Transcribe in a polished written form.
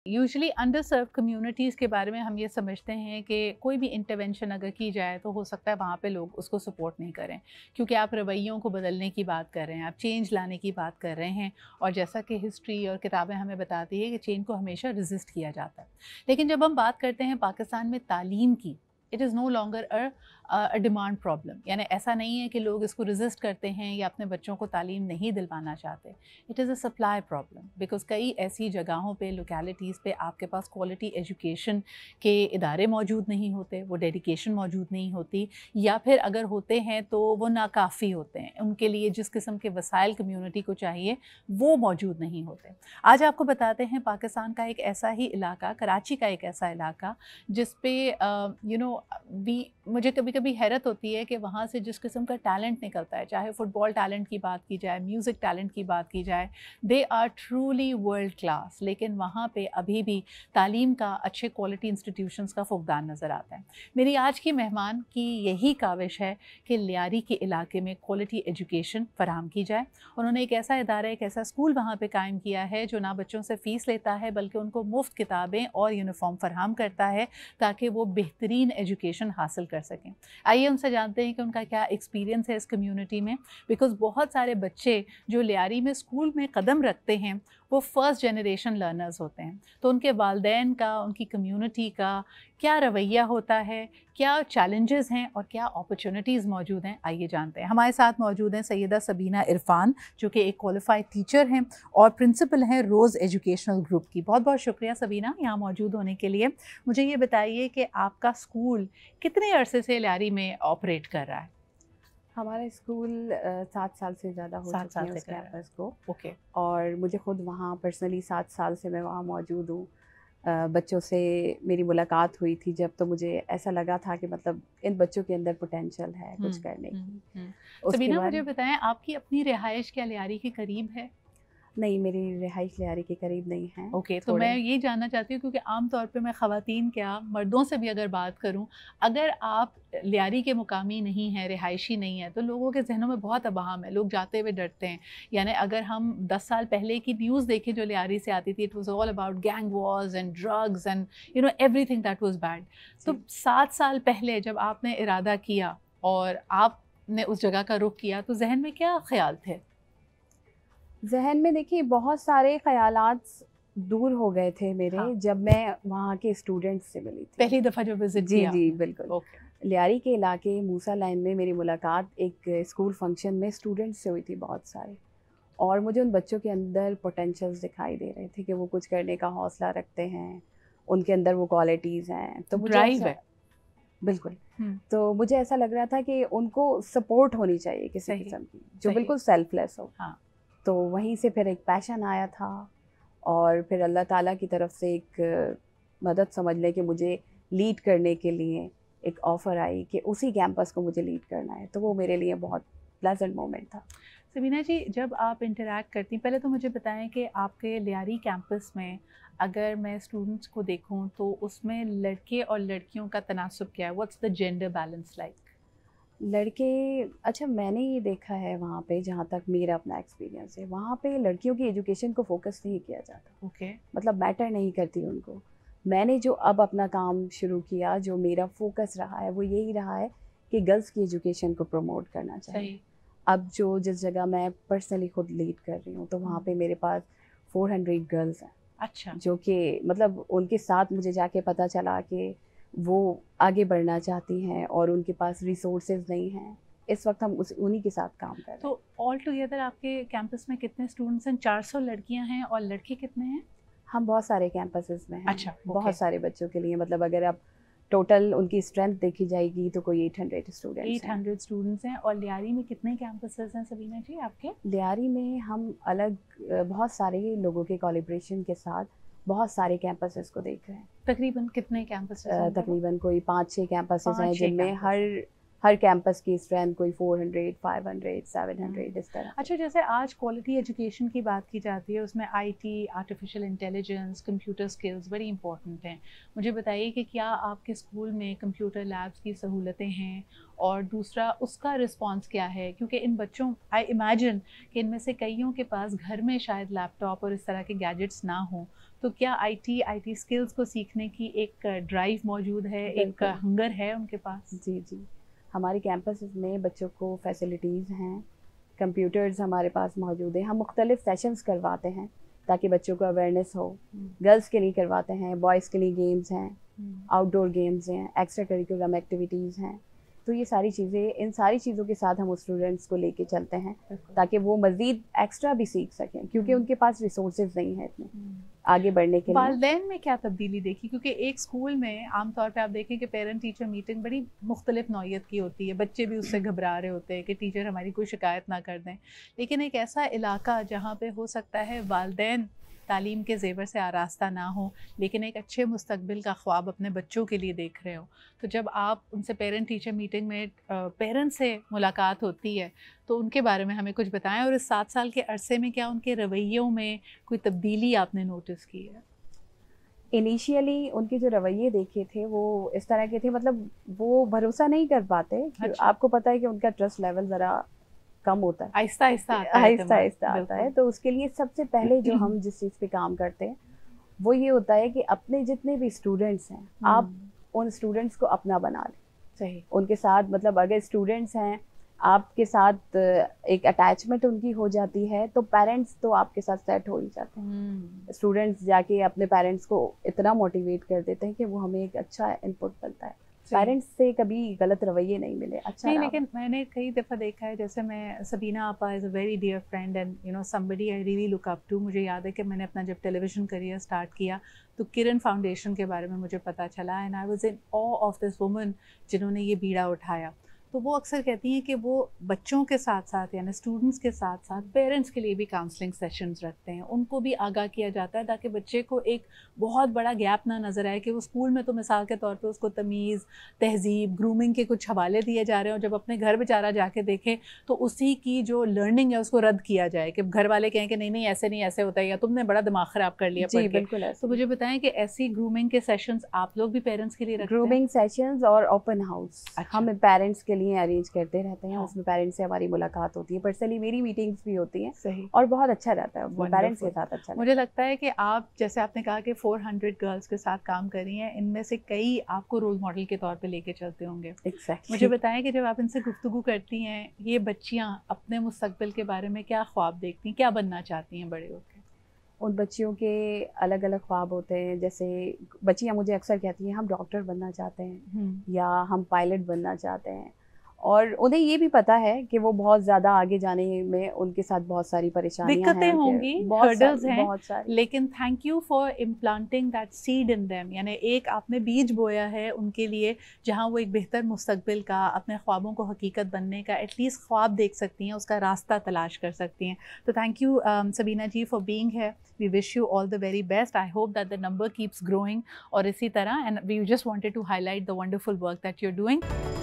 Usually under सर्व communities के बारे में हम ये समझते हैं कि कोई भी इंटरवेंशन अगर की जाए तो हो सकता है वहाँ पे लोग उसको सपोर्ट नहीं करें, क्योंकि आप रवैयों को बदलने की बात कर रहे हैं, आप चेंज लाने की बात कर रहे हैं। और जैसा कि हिस्ट्री और किताबें हमें बताती है कि चेंज को हमेशा रेजिस्ट किया जाता है। लेकिन जब हम बात करते हैं पाकिस्तान में तालीम की, it is no longer a demand problem. यानी ऐसा नहीं है कि लोग इसको रेजिस्ट करते हैं या अपने बच्चों को तालीम नहीं दिलवाना चाहते। It is a supply problem, because कई ऐसी जगहों पे, लोकेलिटीज़ पे आपके पास क्वालिटी एजुकेशन के इदारे मौजूद नहीं होते, वो डेडिकेशन मौजूद नहीं होती, या फिर अगर होते हैं तो वो नाकाफ़ी होते हैं। उनके लिए जिस किस्म के वसाइल कम्यूनिटी को चाहिए वो मौजूद नहीं होते। आज आपको बताते हैं पाकिस्तान का एक ऐसा ही इलाका, कराची का एक ऐसा इलाका जिस पे मुझे कभी कभी हैरत होती है कि वहाँ से जिस किस्म का टैलेंट निकलता है, चाहे फुटबॉल टैलेंट की बात की जाए, म्यूज़िक टैलेंट की बात की जाए, they are truly world class. लेकिन वहाँ पे अभी भी तालीम का, अच्छे क्वालिटी इंस्टीट्यूशंस का फुकदान नज़र आता है। मेरी आज की मेहमान की यही काविश है कि लियारी के इलाके में क्वालिटी एजुकेशन फराहम की जाए। उन्होंने एक ऐसा इदारा, एक ऐसा स्कूल वहाँ पे कायम किया है जो ना बच्चों से फ़ीस लेता है बल्कि उनको मुफ्त किताबें और यूनिफॉर्म फराहम करता है ताकि वो बेहतरीन एजुकेशन हासिल कर सकें। आइए उनसे जानते हैं कि उनका क्या एक्सपीरियंस है इस कम्युनिटी में, बिकॉज़ बहुत सारे बच्चे जो लियारी में स्कूल में कदम रखते हैं वो फर्स्ट जनरेशन लर्नर्स होते हैं। तो उनके वालिदैन का, उनकी कम्युनिटी का क्या रवैया होता है, क्या चैलेंजेस हैं और क्या अपॉर्चुनिटीज़ मौजूद हैं, आइए जानते हैं। हमारे साथ मौजूद हैं सैयदा सबीना इरफान, जो कि एक क्वालिफाइड टीचर हैं और प्रिंसिपल हैं रोज़ एजुकेशनल ग्रुप की। बहुत बहुत शुक्रिया सबीना यहाँ मौजूद होने के लिए। मुझे ये बताइए कि आपका स्कूल कितने अरसे से लियारी में ऑपरेट कर रहा है? हमारा स्कूल 7 साल से ज़्यादा हो 7 चुके साल हैं से उस कर रहा है। कैंपस को। ओके। और मुझे ख़ुद वहाँ पर्सनली 7 साल से मैं वहाँ मौजूद हूँ। बच्चों से मेरी मुलाकात हुई थी जब, तो मुझे ऐसा लगा था कि मतलब इन बच्चों के अंदर पोटेंशियल है कुछ करने की। उसके सबीना मुझे बाद बताएं, आपकी अपनी रिहाइश क्या लियारी के करीब है? नहीं, मेरी रिहाइश लियारी के करीब नहीं है, ओके, तो थोड़े। मैं ये जानना चाहती हूँ, क्योंकि आम तौर पे मैं ख़वातीन क्या, मर्दों से भी अगर बात करूँ, अगर आप लियारी के मुकामी नहीं हैं, रिहायशी नहीं हैं, तो लोगों के ज़हनों में बहुत अबहम है, लोग जाते हुए डरते हैं। यानी अगर हम 10 साल पहले की न्यूज़ देखें जो लियारी से आती थी, it was all about gang Wars and drugs and everything that was bad. तो 7 साल पहले जब आपने इरादा किया और आपने उस जगह का रुख किया, तो ज़हन में क्या ख़्याल थे? ज़हन में देखिए बहुत सारे ख़यालात दूर हो गए थे मेरे हाँ। जब मैं वहाँ के स्टूडेंट्स से मिली थी। पहली दफ़ा जो विज़िट जी, किया जी, आपने। बिल्कुल। ओके। लियारी के इलाके मूसा लाइन में मेरी मुलाकात एक स्कूल फंक्शन में स्टूडेंट्स से हुई थी बहुत सारे, और मुझे उन बच्चों के अंदर पोटेंशियल्स दिखाई दे रहे थे कि वो कुछ करने का हौसला रखते हैं, उनके अंदर वो क्वालिटीज़ हैं। तो मुझे ड्राइव ऐसा है। बिल्कुल, हुँ। तो मुझे ऐसा लग रहा था कि उनको सपोर्ट होनी चाहिए किसी सही, किस्म की, जो सही। बिल्कुल सेल्फलेस हो। हाँ। तो वहीं से फिर एक पैशन आया था, और फिर अल्लाह ताला की तरफ से एक मदद समझ लें कि मुझे लीड करने के लिए एक ऑफ़र आई कि उसी कैंपस को मुझे लीड करना है। तो वो मेरे लिए बहुत प्लेजेंट मोमेंट था। सबीना जी, जब आप इंटरैक्ट करती हैं, पहले तो मुझे बताएं कि आपके लियारी कैंपस में अगर मैं स्टूडेंट्स को देखूं तो उसमें लड़के और लड़कियों का तनासुब क्या है? What's the gender balance like? लड़के, अच्छा मैंने ये देखा है वहाँ पे, जहाँ तक मेरा अपना एक्सपीरियंस है, वहाँ पे लड़कियों की एजुकेशन को फोकस नहीं किया जाता, ओके। मतलब मैटर नहीं करती उनको। मैंने जो अब अपना काम शुरू किया, जो मेरा फोकस रहा है वो यही रहा है कि गर्ल्स की एजुकेशन को प्रमोट करना चाहिए। सही। अब जो जिस जगह मैं पर्सनली खुद लीड कर रही हूँ, तो वहाँ पे मेरे पास 400 गर्ल्स हैं, अच्छा। जो कि मतलब उनके साथ मुझे जाके पता चला कि वो आगे बढ़ना चाहती हैं और उनके पास रिसोर्सेज नहीं हैं। इस वक्त हम उन्हीं के साथ काम कर रहे हैं। तो ऑल टुगेदर आपके कैंपस में कितने स्टूडेंट्स हैं? 400 लड़कियां हैं और लड़के कितने हैं? हम बहुत सारे कैंपसेस में हैं। अच्छा, ओके। बहुत सारे बच्चों के लिए, मतलब अगर आप टोटल उनकी स्ट्रेंथ देखी जाएगी तो कोई 800 स्टूडेंट्स हैं। 800 स्टूडेंट्स हैं। और लियारी में कितने कैंपसेस हैं सबीना जी आपके? लियारी में हम अलग बहुत सारे लोगों के कोलैबोरेशन के साथ बहुत सारे कैंपसेस को देख रहे हैं। तकरीबन कितने कैंपसेस होंगे वो? तकरीबन कोई 5-6 कैंपसेस हैं, 5-6 जिनमें कैंपस हर हर कैंपस की स्ट्रेंथ कोई 400, 500, 700 इस तरह। अच्छा, जैसे आज क्वालिटी एजुकेशन की बात की जाती है, उसमें IT, artificial intelligence, computer skills बड़ी इंपॉर्टेंट हैं। मुझे बताइए कि क्या आपके स्कूल में कंप्यूटर लैब्स की सहूलतें हैं, और दूसरा उसका रिस्पांस क्या है? क्योंकि इन बच्चों, आई इमेजिन कि इनमें से कईयों के पास घर में शायद लैपटॉप और इस तरह के गैजेट्स ना हों, تو کیا آئی ٹی اسکلس کو سیکھنے کی ایک ڈرائیو موجود ہے, ایک ہنگر ہے ان کے پاس؟ جی جی, ہمارے کیمپسز میں بچوں کو فیسلٹیز ہیں, کمپیوٹرز ہمارے پاس موجود ہیں. ہم مختلف سیشنز کرواتے ہیں تاکہ بچوں کو اویئرنیس ہو. گرلس کے لیے کرواتے ہیں, بوائز کے لیے گیمز ہیں, آؤٹ ڈور گیمز ہیں, ایکسٹرا کریکولم ایکٹیویٹیز ہیں. تو یہ ساری چیزیں, ان ساری چیزوں کے ساتھ ہم اسٹوڈنٹس کو لے کے چلتے ہیں تاکہ وہ مزید ایکسٹرا بھی سیکھ سکیں, کیونکہ ان کے پاس ریسورسز نہیں ہیں اتنے آگے بڑھنے کے لیے. والدین میں کیا تبدیلی دیکھی؟ کیونکہ ایک اسکول میں عام طور پہ آپ دیکھیں کہ پیرنٹ ٹیچر میٹنگ بڑی مختلف نوعیت کی ہوتی ہے, بچے بھی اس سے گھبرا رہے ہوتے ہیں کہ ٹیچر ہماری کوئی شکایت نہ کر دیں. لیکن ایک ایسا علاقہ جہاں پہ ہو سکتا ہے والدین تعلیم کے زیور سے آراستہ نہ ہوں لیکن ایک اچھے مستقبل کا خواب اپنے بچوں کے لیے دیکھ رہے ہوں, تو جب آپ ان سے پیرنٹ ٹیچر میٹنگ میں پیرنٹ سے ملاقات ہوتی ہے تو ان کے بارے میں ہمیں کچھ بتائیں, اور اس 7 سال کے عرصے میں کیا ان کے رویوں میں کوئی تبدیلی آپ نے نوٹس کی ہے؟ انیشیلی ان کے جو رویے دیکھے تھے وہ اس طرح کے تھے, مطلب وہ بھروسہ نہیں کر پاتے. آپ کو پتہ ہے کہ ان کا ٹرسٹ لیول ذرا کم ہوتا ہے, آہستہ آہستہ آتا ہے. تو اس کے لیے سب سے پہلے جو ہم جس چیز پہ کام کرتے ہیں وہ یہ ہوتا ہے کہ اپنے جتنے بھی اسٹوڈنٹس ہیں آپ ان اسٹوڈنٹس کو اپنا بنا لیں. صحیح. ان کے ساتھ, مطلب اگر اسٹوڈنٹس ہیں آپ کے ساتھ ایک اٹیچمنٹ ان کی ہو جاتی ہے تو پیرنٹس تو آپ کے ساتھ سیٹ ہو ہی جاتے ہیں. اسٹوڈنٹس جا کے اپنے پیرنٹس کو اتنا موٹیویٹ کر دیتے ہیں کہ وہ ہمیں ایک اچھا انپٹ ملتا ہے. پیرنٹس سے کبھی غلط رویے نہیں ملے, اچھا نہیں. لیکن میں نے کئی دفعہ دیکھا ہے, جیسے میں سبینہ آپا is a very dear friend and you know somebody I really look up to. مجھے یاد ہے کہ میں نے اپنا جب ٹیلی ویژن کریئر اسٹارٹ کیا تو کرن فاؤنڈیشن کے بارے میں مجھے پتہ چلا, and I was in awe of this woman جنہوں نے یہ بیڑا اٹھایا. تو وہ اکثر کہتی ہیں کہ وہ بچوں کے ساتھ ساتھ یعنی اسٹوڈنٹس کے ساتھ ساتھ پیرنٹس کے لیے بھی کاؤنسلنگ سیشنز رکھتے ہیں, ان کو بھی آگاہ کیا جاتا ہے تاکہ بچے کو ایک بہت بڑا گیپ نہ نظر آئے کہ وہ اسکول میں تو مثال کے طور پہ اس کو تمیز, تہذیب, گرومنگ کے کچھ حوالے دیے جا رہے ہیں, اور جب اپنے گھر بیچارہ جا کے دیکھے تو اسی کی جو لرننگ ہے اس کو رد کیا جائے کہ گھر والے کہیں کہ نہیں ایسے نہیں, ایسے ہوتا ہے, یا تم نے بڑا دماغ خراب کر لیا. جی بالکل. تو مجھے بتائیں کہ ایسی گرومنگ کے سیشنز آپ لوگ بھی پیرنٹس کے لیے رکھتے ہیں؟ گرومنگ سیشنز اور اوپن ہاؤس ہم پیرنٹس کے لیے ارینج کرتے رہتے ہیں. اس میں پیرنٹس سے ہماری ملاقات ہوتی ہے, پرسنلی میری میٹنگز بھی ہوتی ہیں. صحیح. اور بہت اچھا رہتا ہے پیرنٹس کے ساتھ. اچھا مجھے لگتا ہے کہ آپ جیسے آپ نے کہا کہ 400 گرلس کے ساتھ کام کر رہی ہیں, ان میں سے کئی آپ کو رول ماڈل کے طور پہ لے کے چلتے ہوں گے. مجھے بتائیں کہ جب آپ ان سے گفتگو کرتی ہیں, یہ بچیاں اپنے مستقبل کے بارے میں کیا خواب دیکھتی ہیں, کیا بننا چاہتی ہیں بڑے ہو کے؟ ان بچیوں کے الگ الگ خواب ہوتے ہیں. جیسے بچیاں مجھے اکثر کہتی ہیں ہم ڈاکٹر بننا چاہتے ہیں یا ہم پائلٹ بننا چاہتے ہیں, اور انہیں یہ بھی پتا ہے کہ وہ بہت زیادہ آگے جانے میں ان کے ساتھ بہت ساری پریشانیاں دقتیں ہوں گی, ہرڈلز ہیں بہت ساری. لیکن thank you for implanting that seed in them, یعنی ایک آپ نے بیج بویا ہے ان کے لیے جہاں وہ ایک بہتر مستقبل کا, اپنے خوابوں کو حقیقت بننے کا ایٹ لیسٹ خواب دیکھ سکتی ہیں, اس کا راستہ تلاش کر سکتی ہیں. تو thank you Sabina ji for being here. We wish you all the very best. I hope that the number keeps growing, اور اسی طرح and we just wanted to highlight the wonderful work that you are doing.